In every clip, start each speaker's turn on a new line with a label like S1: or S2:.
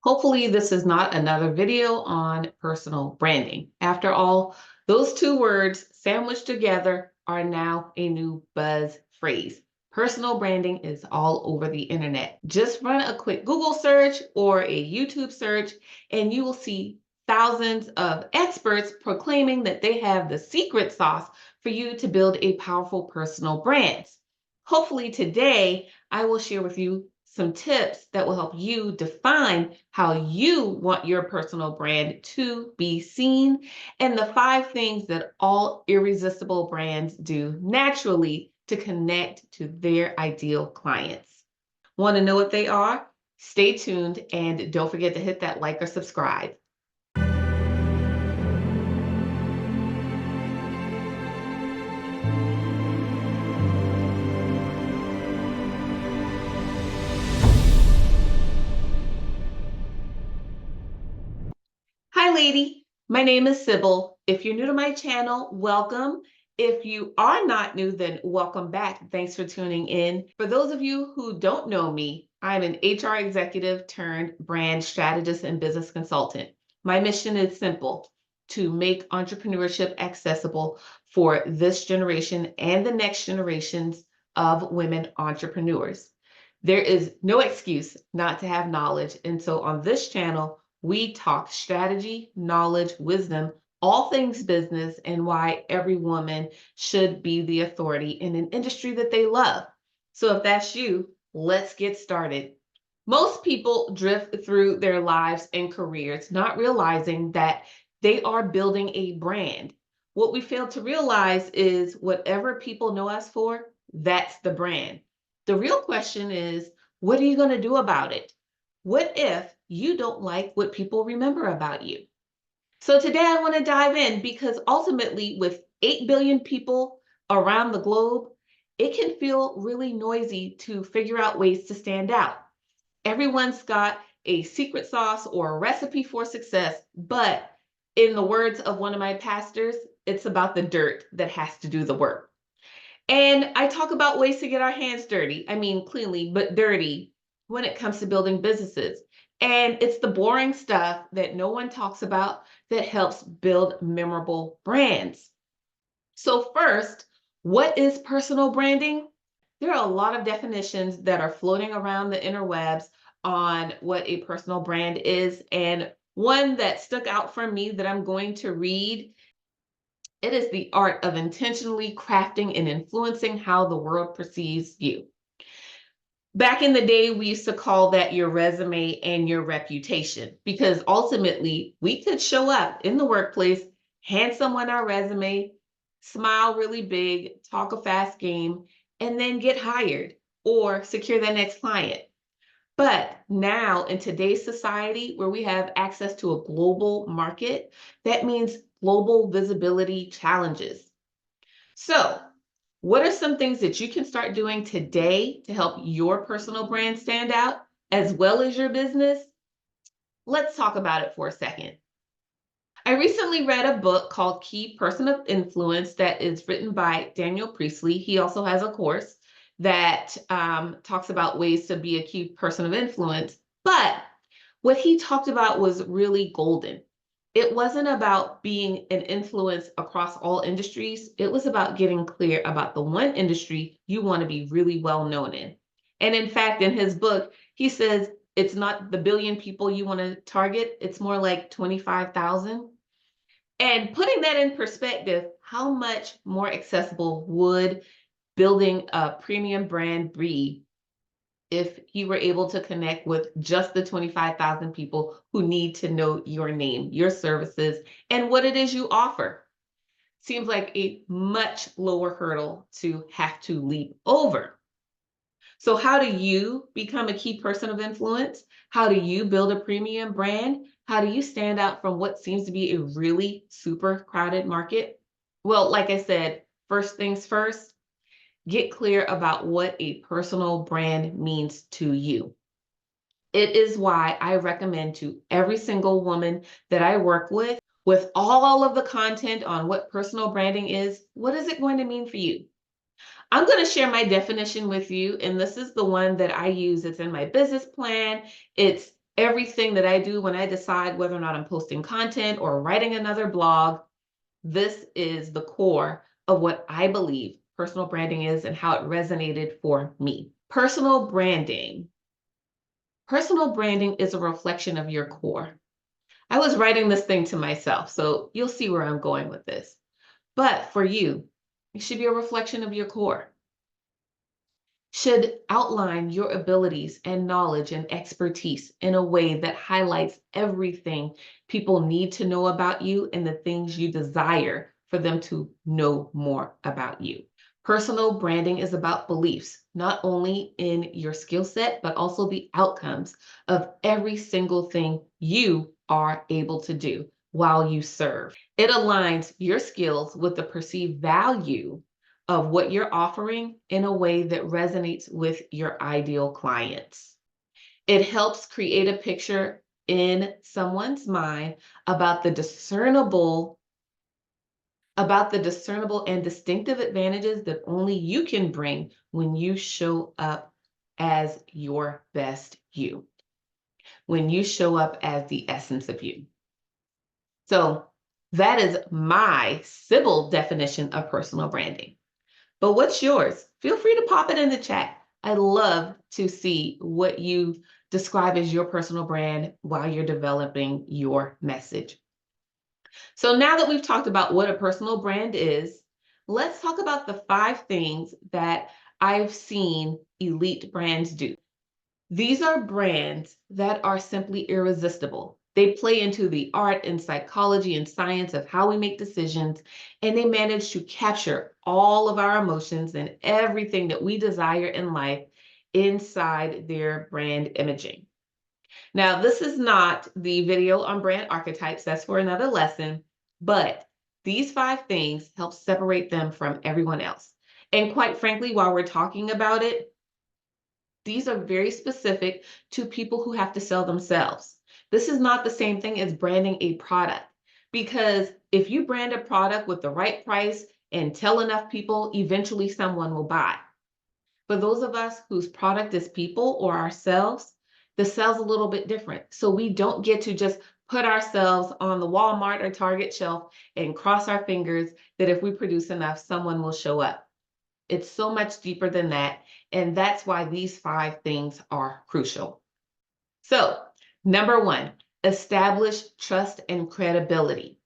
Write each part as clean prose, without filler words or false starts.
S1: Hopefully, this is not another video on personal branding. After all, those two words sandwiched together are now a new buzz phrase. Personal branding is all over the internet. Just run a quick Google search or a YouTube search, and you will see thousands of experts proclaiming that they have the secret sauce for you to build a powerful personal brand. Hopefully, today I will share with you some tips that will help you define how you want your personal brand to be seen, and the 5 things that all irresistible brands do naturally to connect to their ideal clients. Want to know what they are? Stay tuned and don't forget to hit that like or subscribe. Hi, lady. My name is Sybil. If you're new to my channel, welcome. If you are not new, then welcome back. Thanks for tuning in. For those of you who don't know me, I'm an HR executive turned brand strategist and business consultant. My mission is simple: to make entrepreneurship accessible for this generation and the next generations of women entrepreneurs. There is no excuse not to have knowledge. And so on this channel, we talk strategy, knowledge, wisdom, all things business, and why every woman should be the authority in an industry that they love. So if that's you, let's get started. Most people drift through their lives and careers, not realizing that they are building a brand. What we fail to realize is whatever people know us for, that's the brand. The real question is, what are you going to do about it? What if you don't like what people remember about you? So today I want to dive in because ultimately, with 8 billion people around the globe, it can feel really noisy to figure out ways to stand out. Everyone's got a secret sauce or a recipe for success, but in the words of one of my pastors, it's about the dirt that has to do the work. And I talk about ways to get our hands dirty. I mean, cleanly, but dirty when it comes to building businesses. And it's the boring stuff that no one talks about that helps build memorable brands. So, first, what is personal branding? There are a lot of definitions that are floating around the interwebs on what a personal brand is. And one that stuck out for me that I'm going to read: it is the art of intentionally crafting and influencing how the world perceives you. Back in the day, we used to call that your resume and your reputation, because ultimately we could show up in the workplace, hand someone our resume, smile really big, talk a fast game, and then get hired or secure the next client. But now, in today's society where we have access to a global market, that means global visibility challenges. So, what are some things that you can start doing today to help your personal brand stand out as well as your business? Let's talk about it for a second. I recently read a book called Key Person of Influence that is written by Daniel Priestley. He also has a course that talks about ways to be a key person of influence. But what he talked about was really golden. It wasn't about being an influence across all industries. It was about getting clear about the one industry you want to be really well known in. And in fact, in his book, he says it's not the billion people you want to target, it's more like 25,000. And putting that in perspective, how much more accessible would building a premium brand be if you were able to connect with just the 25,000 people who need to know your name, your services, and what it is you offer? Seems like a much lower hurdle to have to leap over. So how do you become a key person of influence? How do you build a premium brand? How do you stand out from what seems to be a really super crowded market? Well, like I said, first things first, get clear about what a personal brand means to you. It is why I recommend to every single woman that I work with all of the content on what personal branding is, what is it going to mean for you? I'm going to share my definition with you, and this is the one that I use. It's in my business plan. It's Everything that I do when I decide whether or not I'm posting content or writing another blog, this is the core of what I believe personal branding is and how it resonated for me. Personal branding. Personal branding is a reflection of your core. I was writing this thing to myself, so you'll see where I'm going with this. But for you, it should be a reflection of your core. Should outline your abilities and knowledge and expertise in a way that highlights everything people need to know about you and the things you desire for them to know more about you. Personal branding is about beliefs, not only in your skill set, but also the outcomes of every single thing you are able to do while you serve. It aligns your skills with the perceived value of what you're offering in a way that resonates with your ideal clients. It helps create a picture in someone's mind about the discernible and distinctive advantages that only you can bring when you show up as your best you, when you show up as the essence of you. So that is my Sybil definition of personal branding. But what's yours? Feel free to pop it in the chat. I love to see what you describe as your personal brand while you're developing your message. So now that we've talked about what a personal brand is, let's talk about the 5 things that I've seen elite brands do. These are brands that are simply irresistible. They play into the art and psychology and science of how we make decisions, and they manage to capture all of our emotions and everything that we desire in life inside their brand imaging. Now, this is not the video on brand archetypes, that's for another lesson, but these 5 things help separate them from everyone else. And quite frankly, while we're talking about it, these are very specific to people who have to sell themselves. This is not the same thing as branding a product, because if you brand a product with the right price and tell enough people, eventually someone will buy. For those of us whose product is people or ourselves, the sell's a little bit different. So we don't get to just put ourselves on the Walmart or Target shelf and cross our fingers that if we produce enough, someone will show up. It's so much deeper than that. And that's why these 5 things are crucial. So, number 1, establish trust and credibility.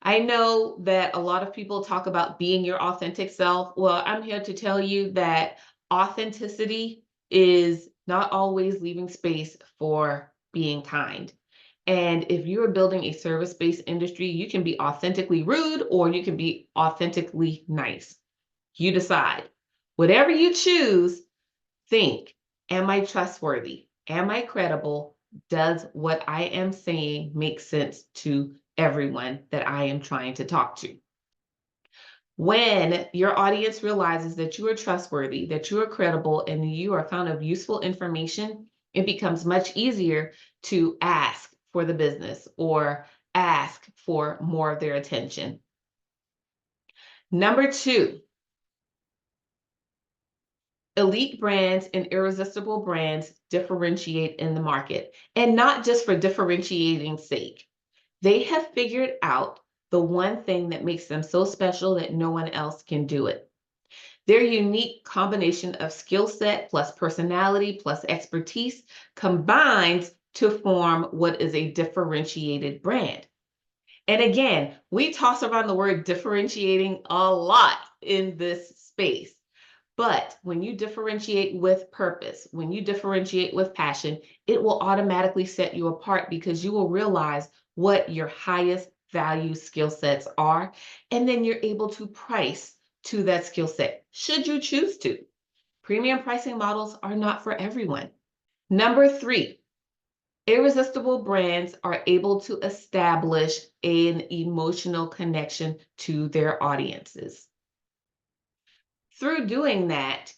S1: I know that a lot of people talk about being your authentic self. Well, I'm here to tell you that authenticity is not always leaving space for being kind. And if you're building a service-based industry, you can be authentically rude or you can be authentically nice. You decide. Whatever you choose, think, am I trustworthy? Am I credible? Does what I am saying make sense to everyone that I am trying to talk to? When your audience realizes that you are trustworthy, that you are credible, and you are found of useful information, it becomes much easier to ask for the business or ask for more of their attention. Number 2, elite brands and irresistible brands differentiate in the market, and not just for differentiating's sake. They have figured out the one thing that makes them so special that no one else can do it. Their unique combination of skill set plus personality plus expertise combines to form what is a differentiated brand. And again, we toss around the word differentiating a lot in this space. But when you differentiate with purpose, when you differentiate with passion, it will automatically set you apart because you will realize what your highest value skill sets are. And then you're able to price to that skill set, should you choose to. Premium pricing models are not for everyone. Number 3, irresistible brands are able to establish an emotional connection to their audiences. Through doing that,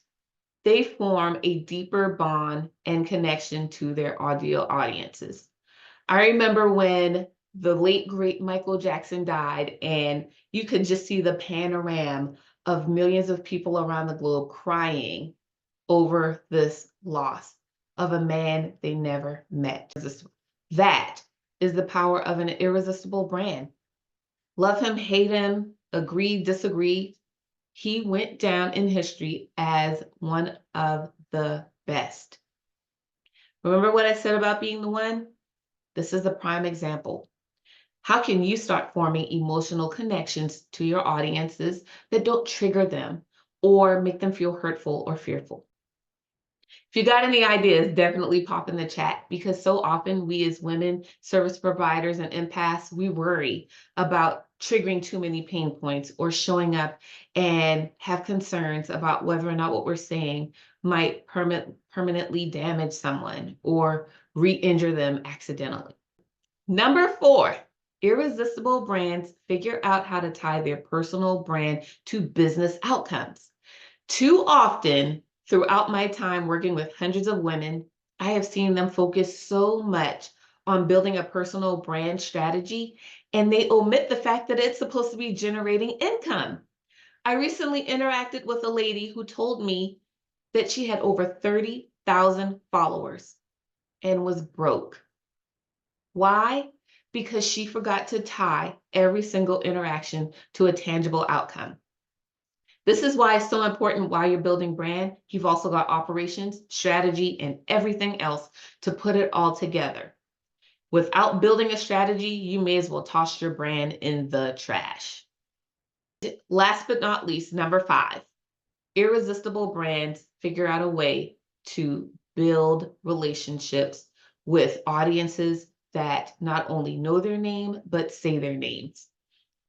S1: they form a deeper bond and connection to their audiences. I remember when the late, great Michael Jackson died, and you could just see the panorama of millions of people around the globe crying over this loss of a man they never met. That is the power of an irresistible brand. Love him, hate him, agree, disagree. He went down in history as one of the best. Remember what I said about being the one? This is a prime example. How can you start forming emotional connections to your audiences that don't trigger them or make them feel hurtful or fearful? If you got any ideas, definitely pop in the chat, because so often we as women, service providers, and empaths, we worry about triggering too many pain points or showing up and have concerns about whether or not what we're saying might permanently damage someone or re-injure them accidentally. Number 4, irresistible brands figure out how to tie their personal brand to business outcomes. Too often, throughout my time working with hundreds of women, I have seen them focus so much on building a personal brand strategy, and they omit the fact that it's supposed to be generating income. I recently interacted with a lady who told me that she had over 30,000 followers and was broke. Why? Because she forgot to tie every single interaction to a tangible outcome. This is why it's so important while you're building brand, you've also got operations, strategy, and everything else to put it all together. Without building a strategy, you may as well toss your brand in the trash. Last but not least, number 5, irresistible brands figure out a way to build relationships with audiences that not only know their name, but say their names.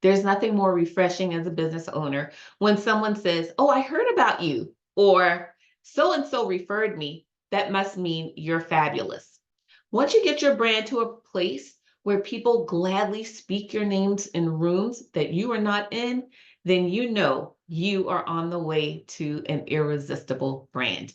S1: There's nothing more refreshing as a business owner when someone says, "Oh, I heard about you," or "So and so referred me." That must mean you're fabulous. Once you get your brand to a place where people gladly speak your names in rooms that you are not in, then you know you are on the way to an irresistible brand.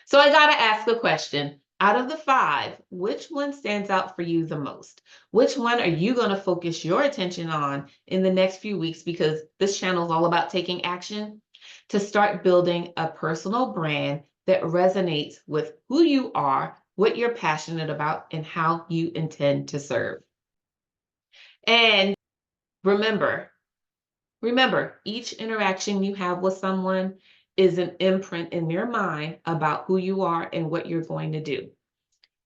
S1: So I got to ask the question, out of the 5, which one stands out for you the most? Which one are you going to focus your attention on in the next few weeks? Because this channel is all about taking action to start building a personal brand that resonates with who you are, what you're passionate about, and how you intend to serve. And remember, each interaction you have with someone is an imprint in their mind about who you are and what you're going to do.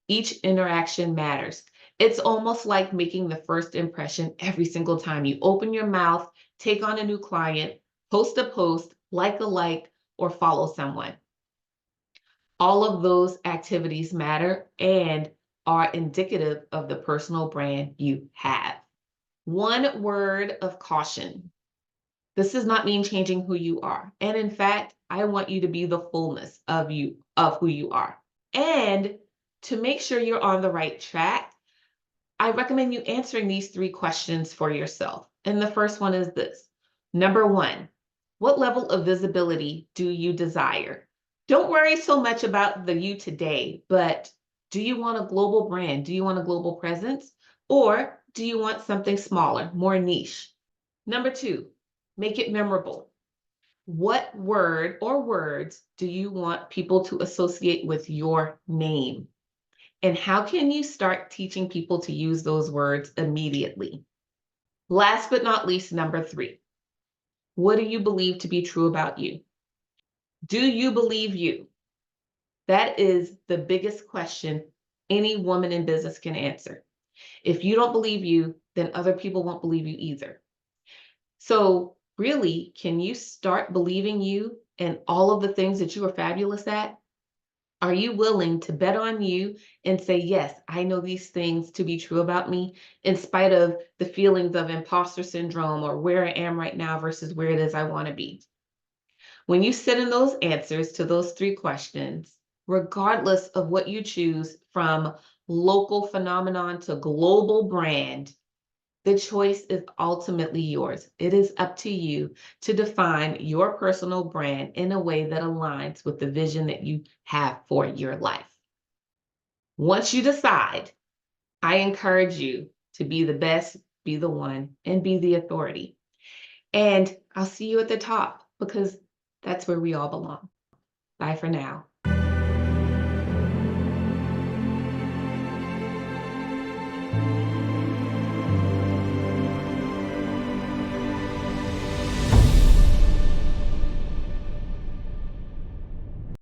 S1: Each interaction matters. It's almost like making the first impression every single time you open your mouth, take on a new client, post a post, like a like, or follow someone. All of those activities matter and are indicative of the personal brand you have. One word of caution. This does not mean changing who you are. And in fact, I want you to be the fullness of who you are. And to make sure you're on the right track, I recommend you answering these 3 questions for yourself. And the first one is this. Number 1, what level of visibility do you desire? Don't worry so much about the you today, but do you want a global brand? Do you want a global presence? Or do you want something smaller, more niche? Number 2, make it memorable. What word or words do you want people to associate with your name? And how can you start teaching people to use those words immediately? Last but not least, number 3, what do you believe to be true about you? Do you believe you? That is the biggest question any woman in business can answer. If you don't believe you, then other people won't believe you either. So really, can you start believing you and all of the things that you are fabulous at? Are you willing to bet on you and say, yes, I know these things to be true about me, in spite of the feelings of imposter syndrome or where I am right now versus where it is I want to be? When you sit in those answers to those 3 questions, regardless of what you choose, from local phenomenon to global brand, the choice is ultimately yours. It is up to you to define your personal brand in a way that aligns with the vision that you have for your life. Once you decide, I encourage you to be the best, be the one, and be the authority. And I'll see you at the top, because that's where we all belong. Bye for now.